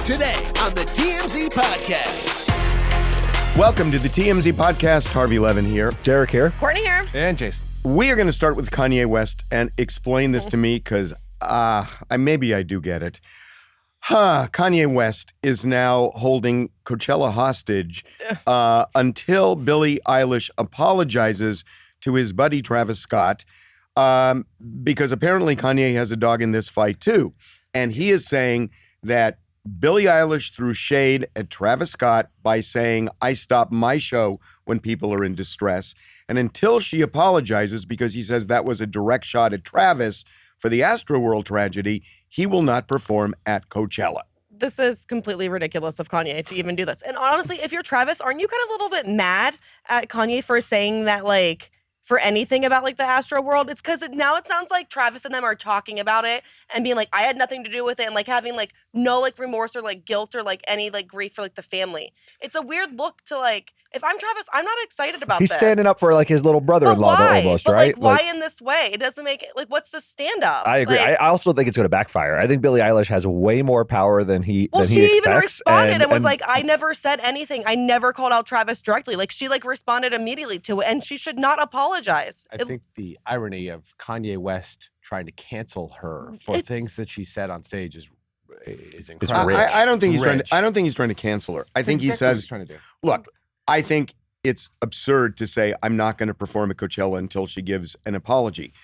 Today on the TMZ Podcast. Welcome to the TMZ Podcast. Harvey Levin here. Derek here. Courtney here. And Jason. We are going to start with Kanye West and explain this to me because maybe I do get it. Kanye West is now holding Coachella hostage until Billie Eilish apologizes to his buddy Travis Scott because apparently Kanye has a dog in this fight too. And he is saying that Billie Eilish threw shade at Travis Scott by saying, I stop my show when people are in distress. And until she apologizes, because he says that was a direct shot at Travis for the Astroworld tragedy, he will not perform at Coachella. This is completely ridiculous of Kanye to even do this. And honestly, if you're Travis, aren't you kind of a little bit mad at Kanye for saying that, like, for anything about, like, the Astro World? It's because now it sounds like Travis and them are talking about it and being like, I had nothing to do with it, and, like, having, like, no, like, remorse or, like, guilt or, like, any, like, grief for, like, the family. It's a weird look to, like, if I'm Travis, I'm not excited about He's this. standing up for, like, his little brother-in-law almost, but, right? Like, why in this way? It doesn't make it, like, what's the stand-up? I agree. Like, I also think it's going to backfire. I think Billie Eilish has way more power than he expects. Well, she even responded and was like, I never said anything. I never called out Travis directly. Like, she, like, responded immediately to it, and she should not apologize. I think the irony of Kanye West trying to cancel her for things that she said on stage is incredible. I don't think he's trying to. I don't think he's trying to cancel her. I think he exactly what says, he's trying to do. Look, I think it's absurd to say I'm not going to perform at Coachella until she gives an apology.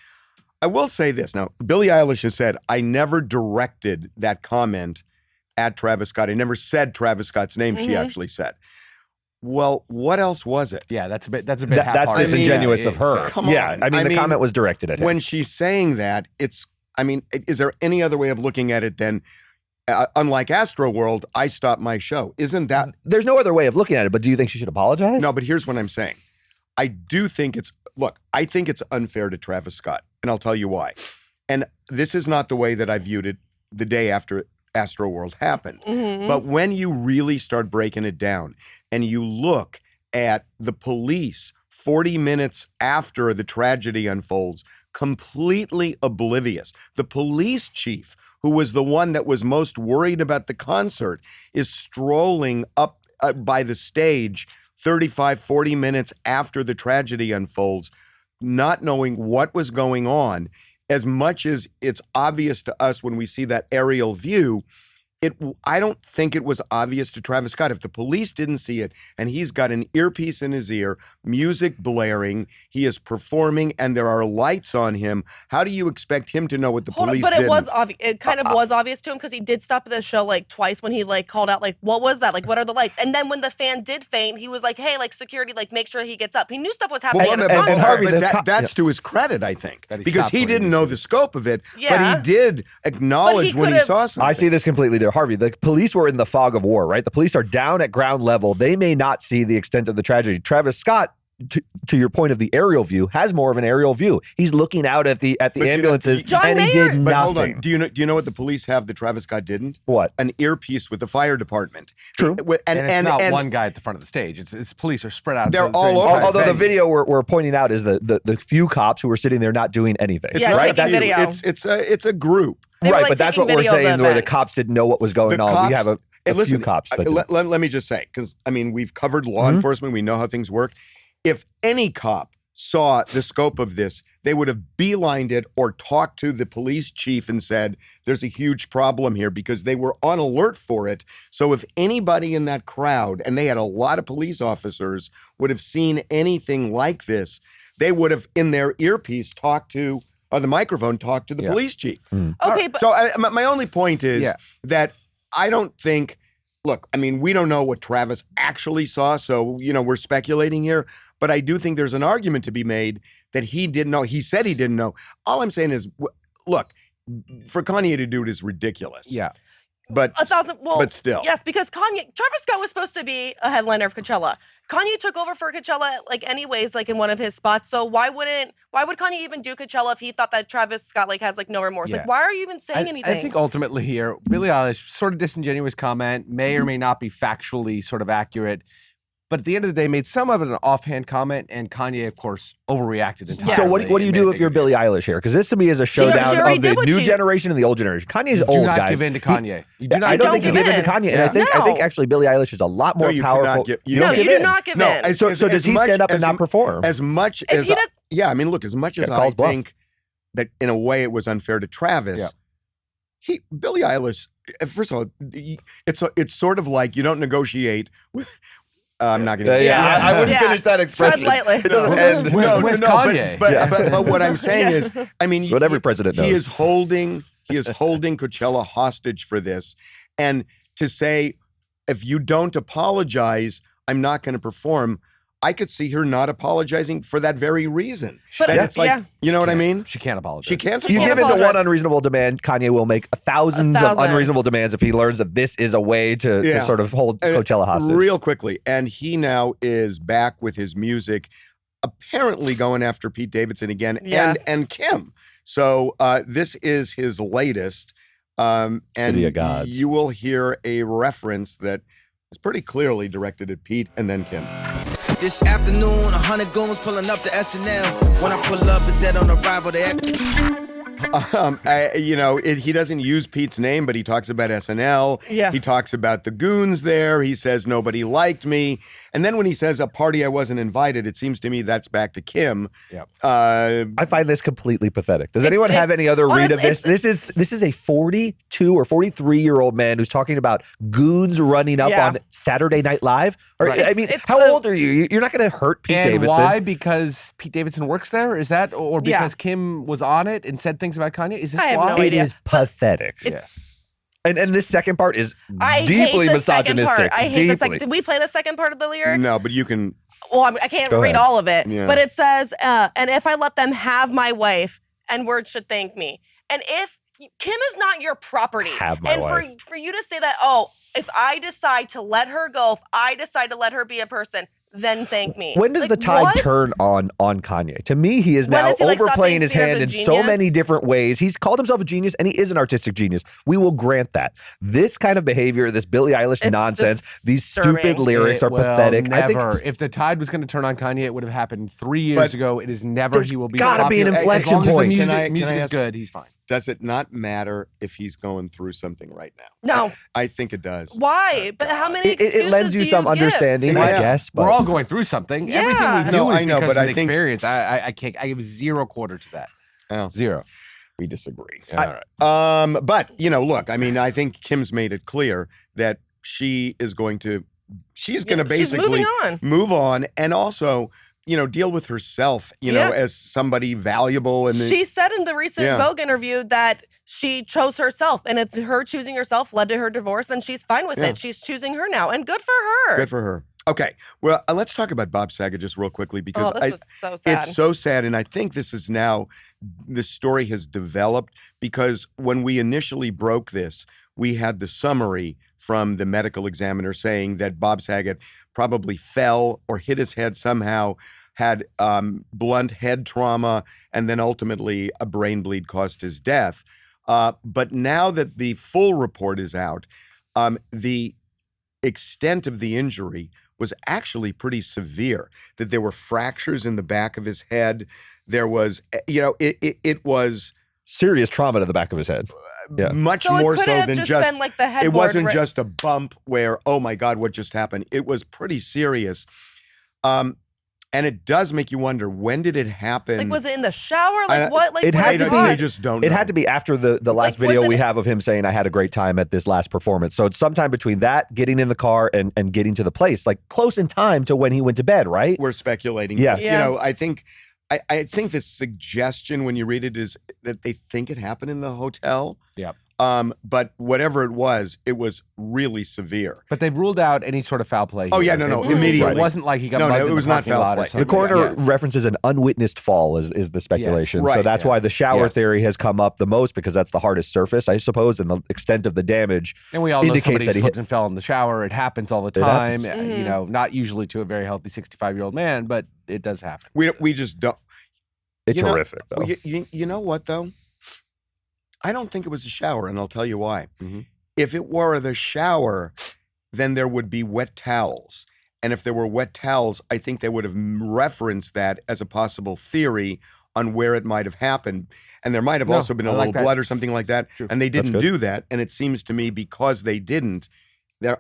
I will say this. Now, Billie Eilish has said, I never directed that comment at Travis Scott. I never said Travis Scott's name, she actually said. Well, what else was it? Yeah, that's a bit That's half-hearted. disingenuous of her. Come on. Yeah, the comment was directed at him. When she's saying that, is there any other way of looking at it than, unlike Astroworld, I stopped my show? Isn't that... There's no other way of looking at it, but do you think she should apologize? No, but here's what I'm saying. I do think I think it's unfair to Travis Scott, and I'll tell you why. And this is not the way that I viewed it the day after Astroworld happened. Mm-hmm. But when you really start breaking it down and you look at the police 40 minutes after the tragedy unfolds, completely oblivious. The police chief, who was the one that was most worried about the concert, is strolling up by the stage 35, 40 minutes after the tragedy unfolds, not knowing what was going on. As much as it's obvious to us when we see that aerial view, I don't think it was obvious to Travis Scott. If the police didn't see it and he's got an earpiece in his ear, music blaring, he is performing and there are lights on him, how do you expect him to know what the police did? But it was obvious. It kind of was obvious to him because he did stop the show like twice when he like called out like, what was that? Like, what are the lights? And then when the fan did faint, he was like, hey, like security, like make sure he gets up. He knew stuff was happening at his concert. Harvey, that's to his credit, I think, because he didn't know the scope of it, Yeah. but he did acknowledge when he saw something. I see this completely there. Harvey, the police were in the fog of war, right? The police are down at ground level. They may not see the extent of the tragedy. Travis Scott, to your point of the aerial view, has more of an aerial view. He's looking out at the ambulances, and he did nothing. But hold on, do you know what the police have that Travis Scott didn't? What? An earpiece with the fire department. True. And it's not one guy at the front of the stage. It's police are spread out. They're all over. Although the video we're pointing out is the few cops who were sitting there not doing anything. Taking video. It's a group. Right, but that's what we're saying, where the cops didn't know what was going on. We have a few cops. Let me just say, because, we've covered law enforcement. We know how things work. If any cop saw the scope of this, they would have beelined it or talked to the police chief and said, there's a huge problem here, because they were on alert for it. So if anybody in that crowd, and they had a lot of police officers, would have seen anything like this, they would have, in their earpiece, the microphone talked to the police chief. Okay, but so my only point is that I don't think, look, we don't know what Travis actually saw, so, we're speculating here, but I do think there's an argument to be made that he didn't know. He said he didn't know. All I'm saying is, look, for Kanye to do it is ridiculous. Yeah. But still. Yes, because Travis Scott was supposed to be a headliner of Coachella. Kanye took over for Coachella, anyways, in one of his spots. So why would Kanye even do Coachella if he thought that Travis Scott, has, no remorse? Yeah. Why are you even saying anything? I think ultimately here, Billie Eilish, sort of disingenuous comment, may or may not be factually sort of accurate, but at the end of the day, made some of it an offhand comment, and Kanye, of course, overreacted entirely. So what do you do if you're Billie Eilish here? Because this to me is a showdown already of the did what new she- generation and the old generation. Kanye's You old, do not guys. give in to Kanye. You do not I don't don't think you give give in to in. Kanye, and Yeah. I think No. actually Billie Eilish is a lot more No, you cannot powerful. give- you No, don't you give do in. not give No, in. So does he stand up and not perform? As much If as he does- yeah, I mean, look, as much as Yeah, I calls bluff. think that in a way it was unfair to Travis, Billie Eilish. First of all, it's sort of like you don't negotiate with. I'm not going to. I wouldn't Yeah. finish that expression. Tread lightly. It doesn't end. With Kanye. But what I'm saying is, I mean, What every president knows. he is holding Coachella hostage for this, and to say if you don't apologize, I'm not going to perform. I could see her not apologizing for that very reason. But And it's like, yeah. you know what I mean? She can't apologize. She can't. You can't give in to one apologize. unreasonable demand, Kanye will make thousands of 1,000. unreasonable demands if he learns that this is a way to Yeah. sort of hold And Coachella hostage. real quickly. And he now is back with his music, apparently going after Pete Davidson again Yes. and Kim. So this is his latest. And City of Gods. you will hear a reference that is pretty clearly directed at Pete and then Kim. This afternoon, 100 goons pulling up to SNL. When I pull up, it's dead on arrival. He doesn't use Pete's name, but he talks about SNL. Yeah. He talks about the goons there. He says nobody liked me. And then when he says a party I wasn't invited, it seems to me that's back to Kim. Yep. I find this completely pathetic. Does It's- anyone have any other read of honest- this? This is a 42 or 43-year-old man who's talking about goons running up Yeah. on Saturday Night Live. Or, Right. I mean, It's how the- old are you? You're not going to hurt Pete And Davidson. why? Because Pete Davidson works there? Is that, or Yeah. because Kim was on it and said things about Kanye? Is this I have why? no It idea. is pathetic. Yes. And this second part is I deeply hate the second misogynistic. part. I hate the Deeply. second. Did we play the second part of the lyrics? No, but you can. Well, I can't Go read ahead. all of it, Yeah. but it says, and if I let them have my wife, and word should thank me. And if Kim is not your property, Have my and wife. for you to say that, oh, if I decide to let her go, if I decide to let her be a person, then thank me. When does Like, the tide what? turn on Kanye? To me, he is When now does he, like, stop overplaying being his seen as hand a in so genius? many different ways. He's called himself a genius, and he is an artistic genius. We will grant that. This kind of behavior, this Billie Eilish It's nonsense, these disturbing. stupid lyrics It are will pathetic. I think Never. it's- If the tide was going to turn on Kanye, it would have happened 3 years But ago. It is never. there's He will be gotta be an popular. inflection as long point. As the Can I music is ask- good. He's fine. Does it not matter if he's going through something right now? No. I think it does. Why? But how many it excuses lends do you some give? understanding, Yeah. I guess. But We're all going through something. Yeah. Everything we do No, is I know, because but of I an think- experience. I can't. I give 0 quarter to that. Oh, 0. we disagree. All right. But look, I mean, I think Kim's made it clear that she's going to basically She's moving on. move on and also, deal with herself, Yeah. as somebody valuable. And She said in the recent Yeah. Vogue interview that she chose herself, and if her choosing herself led to her divorce, then she's fine with Yeah. it. She's choosing her now, and good for her. good for her. Okay, well, let's talk about Bob Saget just real quickly because Oh, this was so sad. it's so sad, and I think this story has developed because when we initially broke this, we had the summary from the medical examiner saying that Bob Saget probably fell or hit his head somehow, had blunt head trauma, and then ultimately a brain bleed caused his death. But now that the full report is out, the extent of the injury was actually pretty severe, that there were fractures in the back of his head. There was, it was serious trauma to the back of his head. Yeah. much So it more could so have than just just, been like the headboard. it wasn't ri- just a bump where, oh my God, what just happened? It was pretty serious. And it does make you wonder, when did it happen? Like, was it in the shower? Like, I- what? Like, it what had they, to happened? be- they just don't know. It had to be after the last Like, was video it- we have of him saying, I had a great time at this last performance. So it's sometime between that, getting in the car, and getting to the place, like close in time to when he went to bed, right? We're speculating. Yeah. Yeah. I think the suggestion when you read it is that they think it happened in the hotel. Yep. But whatever it was really severe. But they've ruled out any sort of foul play. Oh, here. yeah, no, They- immediately. It wasn't like he got No, mugged it in the was not parking foul lot or play. The something. coroner Yeah. references an unwitnessed fall is the speculation. So right, that's yeah. why the shower Yes. theory has come up the most, because that's the hardest surface, I suppose, and the extent of the damage. And we all know indicates somebody that he slipped hit- and fell in the shower. It happens all the It time. happens. Not usually to a very healthy 65-year-old man, but it does happen. We just don't. It's You know- horrific, though. You know what, though? I don't think it was a shower, and I'll tell you why. Mhm. If it were the shower, then there would be wet towels. And if there were wet towels, I think they would have referenced that as a possible theory on where it might have happened. And there might have also been a little blood or something like that. True. And they didn't do that. And it seems to me because they didn't,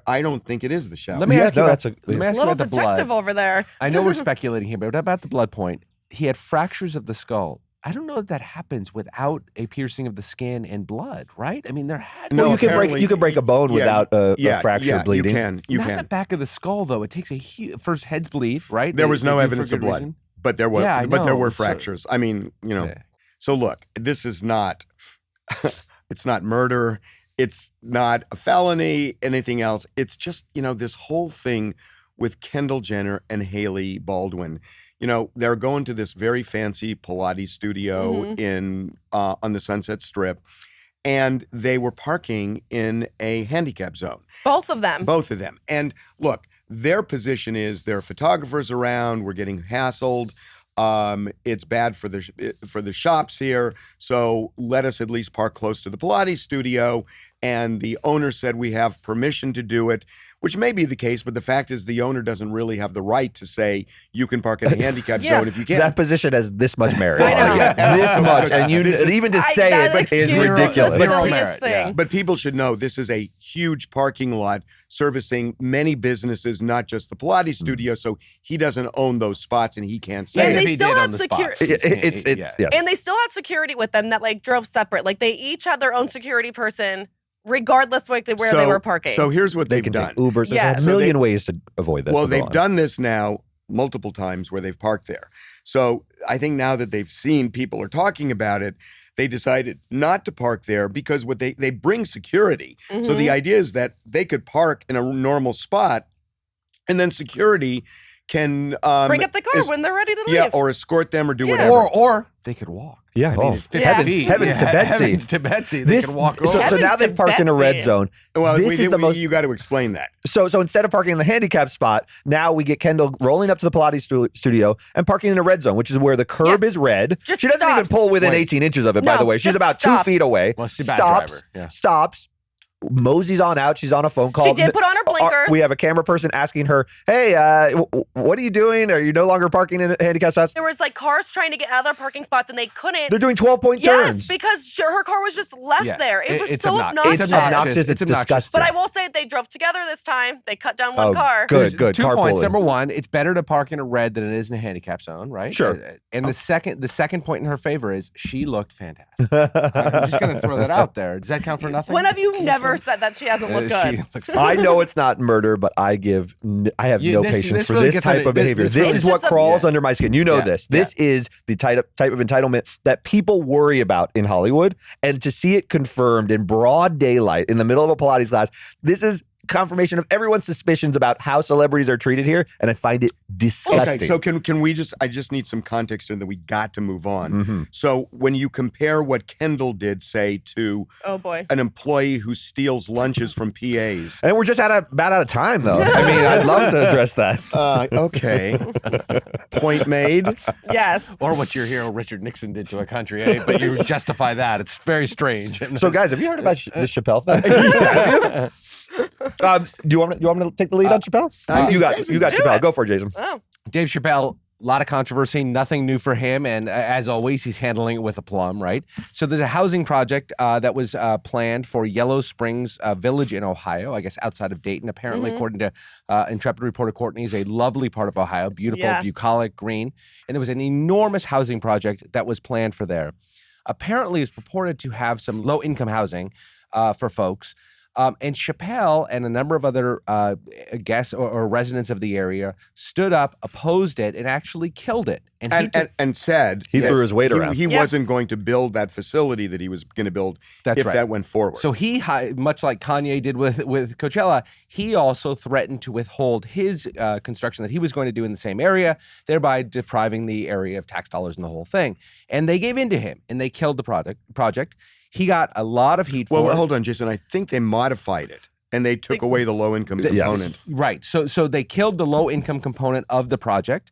I don't think it is the shower. Let me ask you about, that's let me ask you Little about the detective blood. over there. I know we're speculating here, but what about the blood point? He had fractures of the skull. I don't know if that happens without a piercing of the skin and blood, right? I mean, there had to No, Well, apparently- you can break a bone without a fracture bleeding. You not can. the back of the skull, though. It takes a huge first heads bleed, right? There was They no do for evidence of good blood, reason. but there were. Yeah, I but there know. were So- fractures. I mean, Yeah. So look, this is not. It's not murder. It's not a felony. Anything else? It's just this whole thing with Kendall Jenner and Hailey Baldwin. They're going to this very fancy Pilates studio in on the Sunset Strip, and they were parking in a handicap zone. Both of them. Both of them. And look, their position is there are photographers around. We're getting hassled. It's bad for the shops here. So let us at least park close to the Pilates studio. And the owner said we have permission to do it, which may be the case. But the fact is the owner doesn't really have the right to say you can park in a handicap zone if you can't. That position has this much merit. I know. This much. And even to say that it is excuse ridiculous. the Zero silliest merit, thing. yeah. But people should know this is a huge parking lot servicing many businesses, not just the Pilates studio. So he doesn't own those spots and he can't say And it. they If he still did had on the spot. security. Yes. And they still had security with them that drove separate. They each had their own security person, regardless where they were parking. So here's what They they've can done. take Ubers. There's Yeah. a So million ways to avoid this. Well, but go they've on. done this now multiple times where they've parked there. So I think now that they've seen people are talking about it, they decided not to park there because they bring security. So the idea is that they could park in a normal spot and then security can bring up the car when they're ready to leave. Yeah, or escort them or do Yeah. whatever. Or they could walk. Yeah. I mean, it's 50 Yeah. feet. Heavens to Betsy. Heavens to Betsy. They could walk over. So now Heavens to they've parked in a red Betsy. zone. Well, This is the most. you got to explain that. So instead of parking in the handicap spot, now we get Kendall rolling up to the Pilates studio and parking in a red zone, which is where the curb is red. Just she doesn't even stops. pull within Wait. 18 inches of it, by No, the way. She's just about stops. 2 feet away. Well, she's a bad stops, driver. Yeah. stops, moseys on out. She's on a phone call. She did put on her blinkers. We have a camera person asking her, hey, what are you doing? Are you no longer parking in handicap spots? There was cars trying to get out of their parking spots and they couldn't. They're doing 12-point turns. Yes, because her car was just left Yeah. there. It was It's so obnoxious. It's obnoxious. obnoxious. It's disgusting. But I will say they drove together this time. They cut down one Oh, car. good. There's 2 points. Carpooling. Number one, it's better to park in a red than it is in a handicap zone, right? Sure. And the second point in her favor is she looked fantastic. I'm just going to throw that out there. Does that count for nothing? When have you never said that she hasn't looked good? She looks I know it's not murder, but I have no patience this for really this gets type under- of behavior. this This really- is what It's just crawls yeah. under my skin. You know Yeah, this. This is the type of entitlement that people worry about in Hollywood, and to see it confirmed in broad daylight in the middle of a Pilates class, this is confirmation of everyone's suspicions about how celebrities are treated here, and I find it disgusting. Okay, so can we I just need some context and then we got to move on. Mm-hmm. So when you compare what Kendall did, say, to Oh boy. an employee who steals lunches from PAs. And we're just about out of time, though. I mean, I'd love to address that. Okay. Point made. Yes. Or what your hero Richard Nixon did to a country, eh? But you justify that. It's very strange. So, guys, have you heard about the Chappelle thing? Do you want me to take the lead on Chappelle? You got Chappelle. Go for it, Jason. Oh. Dave Chappelle, a lot of controversy, nothing new for him. And as always, he's handling it with aplomb, right? So there's a housing project that was planned for Yellow Springs Village in Ohio, I guess outside of Dayton. Apparently, according to Intrepid reporter Courtney, is a lovely part of Ohio, beautiful, Yes. bucolic, green. And there was an enormous housing project that was planned for there. Apparently, it's purported to have some low-income housing for folks. And Chappelle and a number of other guests or residents of the area stood up, opposed it, and actually killed it. And said He threw his weight around. He Yeah. wasn't going to build that facility that he was going to build That's if right. that went forward. So he, much like Kanye did with Coachella, he also threatened to withhold his construction that he was going to do in the same area, thereby depriving the area of tax dollars and the whole thing. And they gave in to him, and they killed the project. He got a lot of heat for well, it. hold on, Jason. I think they modified it and they took away the low-income component. Right. So they killed the low income component of the project.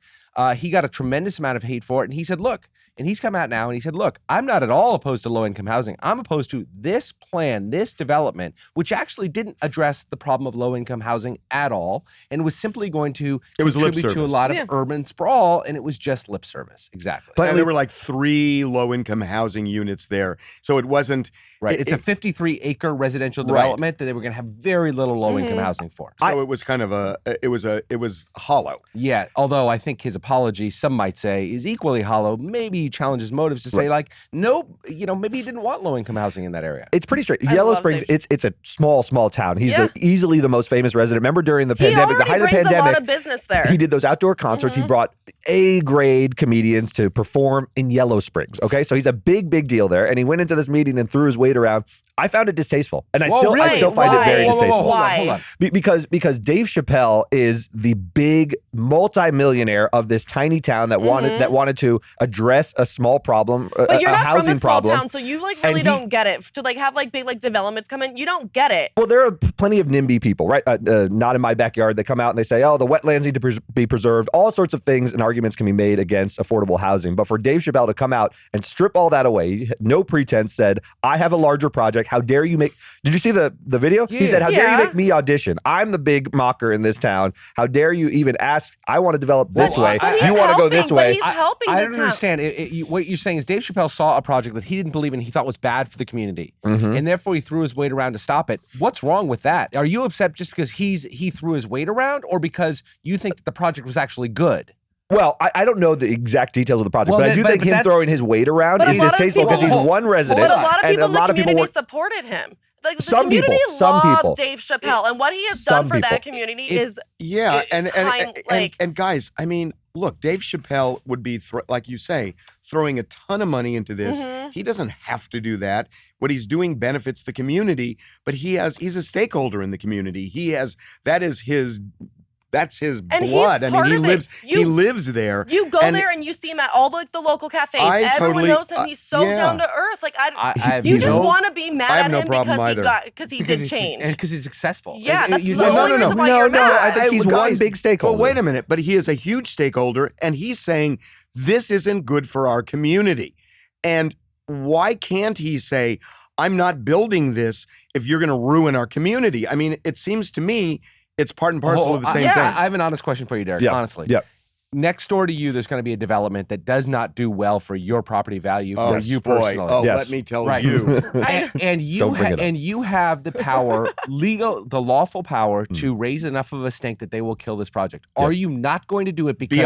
He got a tremendous amount of hate for it. And he said, look, And he's come out now and he said, look, I'm not at all opposed to low-income housing. I'm opposed to this plan, this development, which actually didn't address the problem of low-income housing at all and was simply going to contribute to a lot of urban sprawl, and it was just lip service. Exactly. But there were like 3 low-income housing units there. So it wasn't... Right. It's a 53-acre residential development that they were going to have very little low-income housing for. So it was kind of it was hollow. Yeah, although I think his apology, some might say, is equally hollow. Maybe he challenges motives to say like, nope, maybe he didn't want low-income housing in that area. It's pretty straight. Yellow Springs, it's a small town. He's easily the most famous resident. Remember during the pandemic, the height of the pandemic, a lot of business there. He did those outdoor concerts. He brought A-grade comedians to perform in Yellow Springs. Okay, so he's a big deal there. And he went into this meeting and threw his weight around. I found it distasteful, and I still find it very distasteful. Why? Hold on. Because Dave Chappelle is the big multimillionaire of this tiny town that wanted to address a small problem, but you're a not housing from a small problem. town, so you like really don't get it. To like have like big like developments come in, you don't get it. Well, there are plenty of NIMBY people, right? Not in my backyard. They come out and they say, "Oh, the wetlands need to be preserved." All sorts of things and arguments can be made against affordable housing. But for Dave Chappelle to come out and strip all that away, no pretense, said, "I have a larger project. How dare you make..." Did you see the video? Yeah. He said, "How dare you make me audition? I'm the big mocker in this town. How dare you even ask? I want to develop this way. You want to go this way." He's helping I don't understand. What you're saying is Dave Chappelle saw a project that he didn't believe in, he thought was bad for the community, and therefore he threw his weight around to stop it. What's wrong with that? Are you upset just because he threw his weight around, or because you think that the project was actually good? Well, I don't know the exact details of the project, but I do think him throwing his weight around is distasteful because he's one resident. But a lot of people in the community supported him. Like the community loved Dave Chappelle, and what he has done for that community is and guys, I mean, look, Dave Chappelle would be like you say, throwing a ton of money into this. He doesn't have to do that. What he's doing benefits the community, but he's a stakeholder in the community. That's his blood. I mean, he lives there. You go there and you see him at all the local cafes. Everyone knows him. He's so down to earth. Like you just want to be mad at him because he did change and because he's successful. Yeah, that's the only reason why you're mad. I think he's one big stakeholder. But wait a minute. But he is a huge stakeholder, and he's saying this isn't good for our community. And why can't he say, "I'm not building this if you're going to ruin our community"? I mean, it seems to me it's part and parcel of the same thing. I have an honest question for you, Derek, honestly. Yeah. Next door to you, there's going to be a development that does not do well for your property value for you personally. Oh, let me tell you. and you have the power, the lawful power to raise enough of a stink that they will kill this project. Are you not going to do it because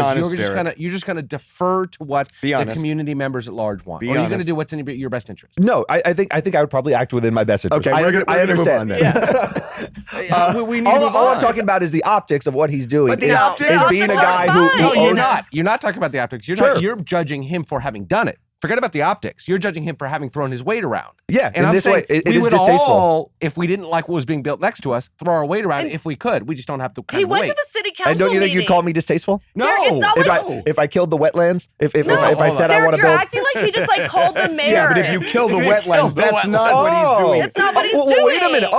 you're just going to defer to what the community members at large want? Or are you going to do what's in your best interest? No, I think I would probably act within my best interest. Okay, I understand. Move on then. We need to move all on. I'm talking about is the optics of what he's doing. But the optics is being a guy who you're not. You're not talking about the optics. You're judging him for having done it. Forget about the optics. You're judging him for having thrown his weight around. Yeah, and in this way, it we is would distasteful. all, if we didn't like what was being built next to us, throw our weight around if we could. We just don't have to. He went to the city council and don't you think meeting. you'd call me distasteful? No. Derek, it's not if I killed the wetlands, if I said Derek, I want to you're build, acting like he just like called the mayor. Yeah, but if you kill the wetlands, that's not what he's doing. It's not what he's doing. Wait a minute.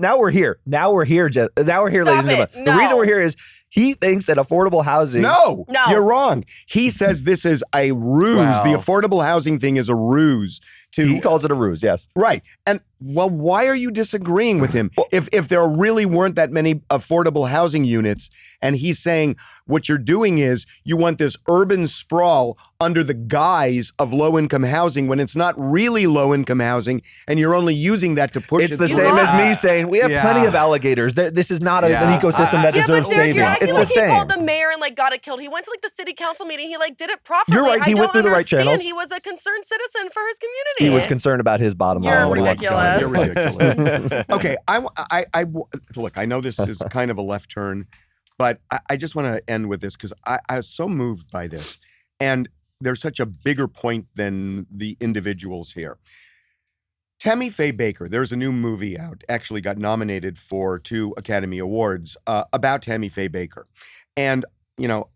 Now we're here. Now we're here, ladies and gentlemen. The reason we're here is he thinks that affordable housing... No, you're wrong. He says this is a ruse. Wow. The affordable housing thing is a ruse. He calls it a ruse, yes. Right. And, well, why are you disagreeing with him? If there really weren't that many affordable housing units, and he's saying what you're doing is you want this urban sprawl under the guise of low-income housing when it's not really low-income housing, and you're only using that to push it. It's the same as me saying we have plenty of alligators. This is not an ecosystem that deserves saving. You're acting it's like the same. He called the mayor and like got it killed. He went to like the city council meeting. He like did it properly. You're right. He went through the right channels. He was a concerned citizen for his community. He was concerned about his bottom line. You're ridiculous. You're ridiculous. Okay, I look. I know this is kind of a left turn, but I just want to end with this because I was so moved by this, and there's such a bigger point than the individuals here. Tammy Faye Bakker, there's a new movie out, actually got nominated for 2 Academy Awards about Tammy Faye Bakker. And,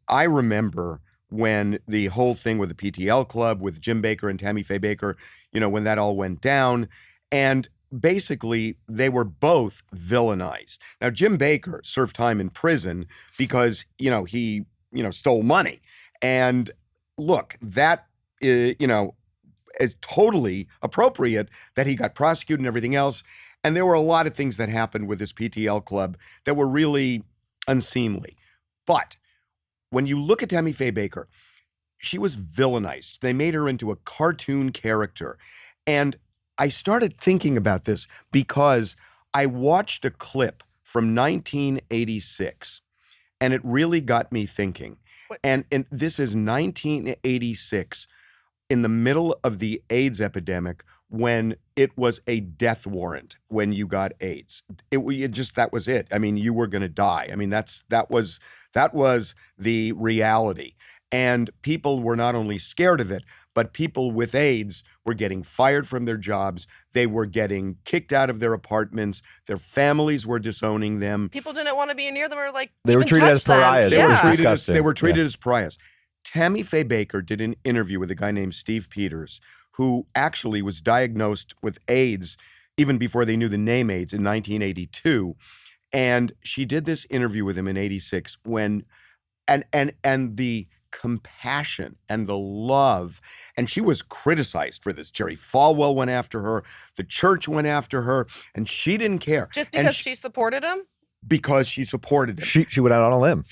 I remember when the whole thing with the PTL Club with Jim Bakker and Tammy Faye Bakker, when that all went down. And basically, they were both villainized. Now, Jim Bakker served time in prison because, he stole money. And look, that it's totally appropriate that he got prosecuted and everything else. And there were a lot of things that happened with this PTL club that were really unseemly. But when you look at Tammy Faye Bakker, she was villainized. They made her into a cartoon character. And I started thinking about this because I watched a clip from 1986, and it really got me thinking. And this is 1986, in the middle of the AIDS epidemic, when it was a death warrant when you got AIDS. That was it. I mean, you were going to die. I mean, that was the reality. And people were not only scared of it, but people with AIDS were getting fired from their jobs. They were getting kicked out of their apartments. Their families were disowning them. People didn't want to be near them or like they were even treated touch as pariahs. them. Yeah. They were treated as pariahs. Tammy Faye Bakker did an interview with a guy named Steve Peters, who actually was diagnosed with AIDS even before they knew the name AIDS in 1982. And she did this interview with him in 86 when, and the compassion and the love, and she was criticized for this. Jerry Falwell went after her, the church went after her, and she didn't care. Just because she supported him? Because she supported him. She went out on a limb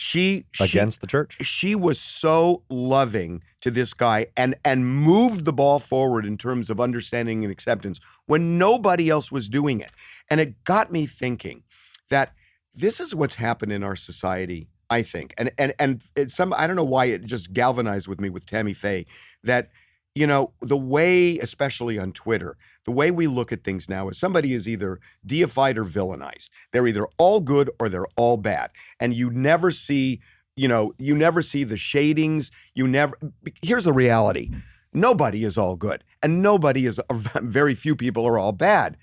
against the church. She was so loving to this guy and moved the ball forward in terms of understanding and acceptance when nobody else was doing it. And it got me thinking that this is what's happened in our society, I think. And it's I don't know why it just galvanized with me with Tammy Faye, that, you know, the way, especially on Twitter, the way we look at things now is somebody is either deified or villainized. They're either all good or they're all bad. And you never see the shadings. Here's the reality. Nobody is all good. And very few people are all bad.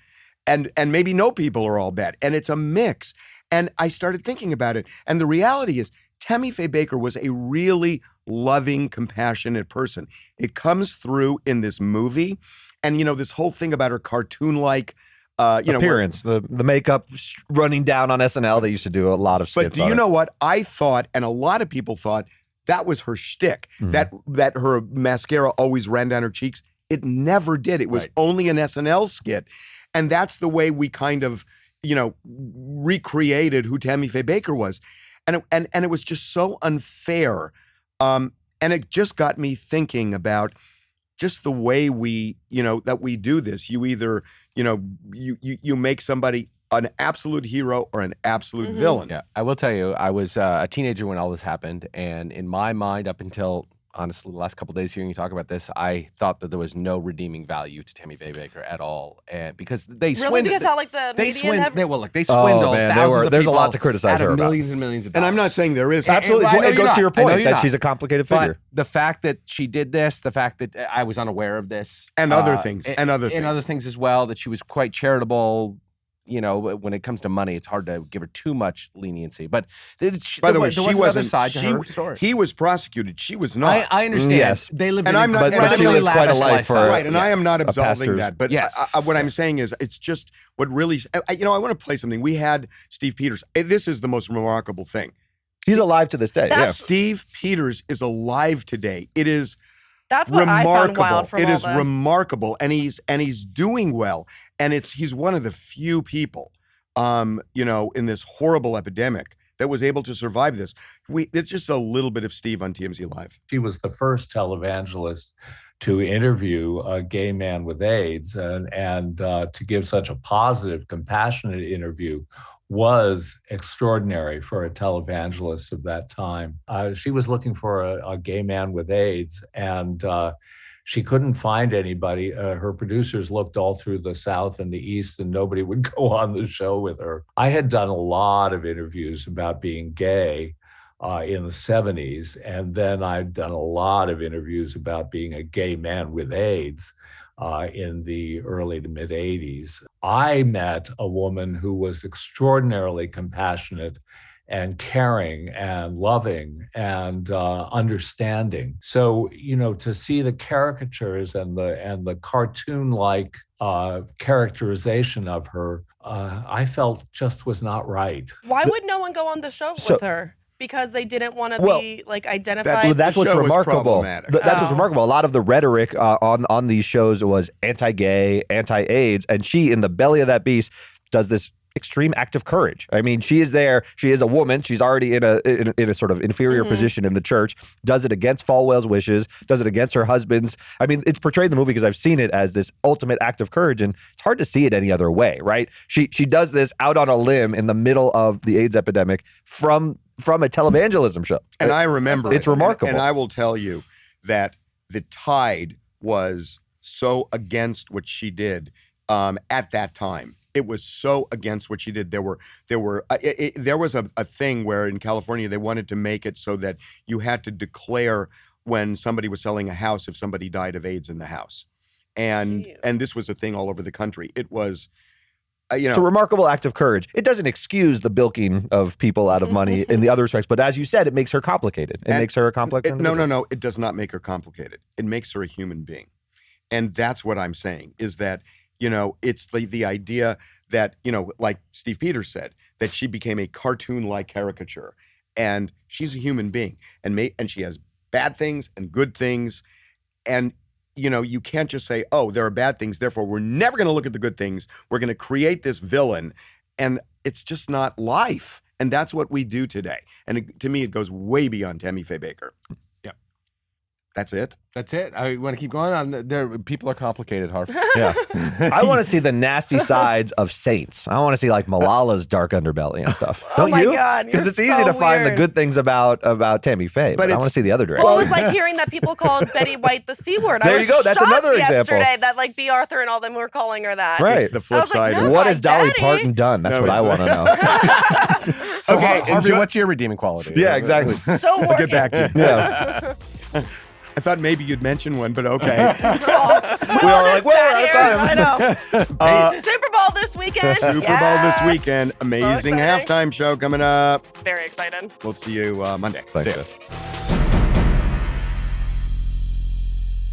And maybe no people are all bad. And it's a mix. And I started thinking about it. And the reality is, Tammy Faye Bakker was a really loving, compassionate person. It comes through in this movie. And, you know, this whole thing about her cartoon-like, appearance, the makeup running down on SNL. They used to do a lot of skits. But do you know what? I thought, and a lot of people thought, that was her shtick, that her mascara always ran down her cheeks. It never did. It was only an SNL skit. And that's the way we kind of, recreated who Tammy Faye Bakker was. And it was just so unfair. And it just got me thinking about just the way we, that we do this. You either, you make somebody an absolute hero or an absolute villain. Yeah, I will tell you, I was a teenager when all this happened. And in my mind, up until, honestly, the last couple of days hearing you talk about this, I thought that there was no redeeming value to Tammy Faye Bakker at all. And because they swindled. Really? Because how like the they media swindled. They Oh, swindled man, thousands of there's a people lot to criticize out of her about. millions and millions of dollars. And I'm not saying there is. Absolutely. I know It you're goes to your not. I know point you're that not. she's a complicated figure. But the fact that she did this, the fact that I was unaware of this. And other things. And other things as well, that she was quite charitable. When it comes to money, it's hard to give her too much leniency. But by the way, she wasn't. Side to her story. He was prosecuted. She was not. I understand. Yes. They lived And in I'm not- an and she incredibly lived quite a lavish life for- lifestyle. Right, and I am not absolving pastor's- that. But Yes. what I'm saying is, it's just what really. I want to play something. We had Steve Peters. This is the most remarkable thing. He's alive to this day. Yeah. Steve Peters is alive today. It is That's what I found wild from It all is this. remarkable, and he's doing well, and he's one of the few people, in this horrible epidemic that was able to survive this. It's just a little bit of Steve on TMZ Live. She was the first televangelist to interview a gay man with AIDS, and to give such a positive, compassionate interview was extraordinary for a televangelist of that time. She was looking for a gay man with AIDS, and she couldn't find anybody. Her producers looked all through the South and the East, and nobody would go on the show with her. I had done a lot of interviews about being gay in the 70s, and then I'd done a lot of interviews about being a gay man with AIDS in the early to mid 80s. I met a woman who was extraordinarily compassionate and caring and loving and understanding. So, to see the caricatures and the cartoon-like characterization of her, I felt just was not right. Why would no one go on the show with her? because they didn't want to Well, be like identified. That's The what's show was remarkable. problematic. That's what's remarkable. A lot of the rhetoric on these shows was anti-gay, anti-AIDS, and she, in the belly of that beast, does this extreme act of courage. I mean, she is there. She is a woman. She's already in a sort of inferior position in the church. Does it against Falwell's wishes. Does it against her husband's. I mean, it's portrayed in the movie because I've seen it as this ultimate act of courage, and it's hard to see it any other way, right? She does this out on a limb in the middle of the AIDS epidemic from a televangelism show. And I remember it's it. remarkable. And I will tell you that the tide was so against what she did at that time. It was so against what she did. There was a thing where in California they wanted to make it so that you had to declare when somebody was selling a house if somebody died of AIDS in the house, and this was a thing all over the country. It was. It's a remarkable act of courage. It doesn't excuse the bilking of people out of money in the other respects, but as you said, it makes her complicated. It makes her a complex individual. No. It does not make her complicated. It makes her a human being. And that's what I'm saying, is that, it's the idea that, like Steve Peters said, that she became a cartoon-like caricature. And she's a human being. And she has bad things and good things. And you can't just say, oh, there are bad things, therefore we're never going to look at the good things. We're going to create this villain. And it's just not life. And that's what we do today. And to me, it goes way beyond Tammy Faye Bakker. Yeah. That's it? That's it. I want to keep going on. People are complicated, Harvey. Yeah. I want to see the nasty sides of saints. I want to see like Malala's dark underbelly and stuff. Don't my you? God, Because you're it's easy so to find the weird. good things about Tammy Faye, but I want to see the other direction. Well, it was like hearing that people called Betty White the C word. There I was you go. That's shocked another example. yesterday that like B. Arthur and all them were calling her that. Right. It's the flip I was like, side. no, What my has Dolly daddy. Parton done? That's No, what it's I want to know. So, Okay, Harvey, enjoy- what's your redeeming quality? Yeah, exactly. So I'll get back to you. Yeah. I thought maybe you'd mention one, but okay. We are like, well, we're out of time. I know. Super Bowl this weekend. Super Bowl this Yes. weekend. Amazing exciting. halftime show coming up. Very excited. We'll see you Monday. Thanks, See ya. Jeff.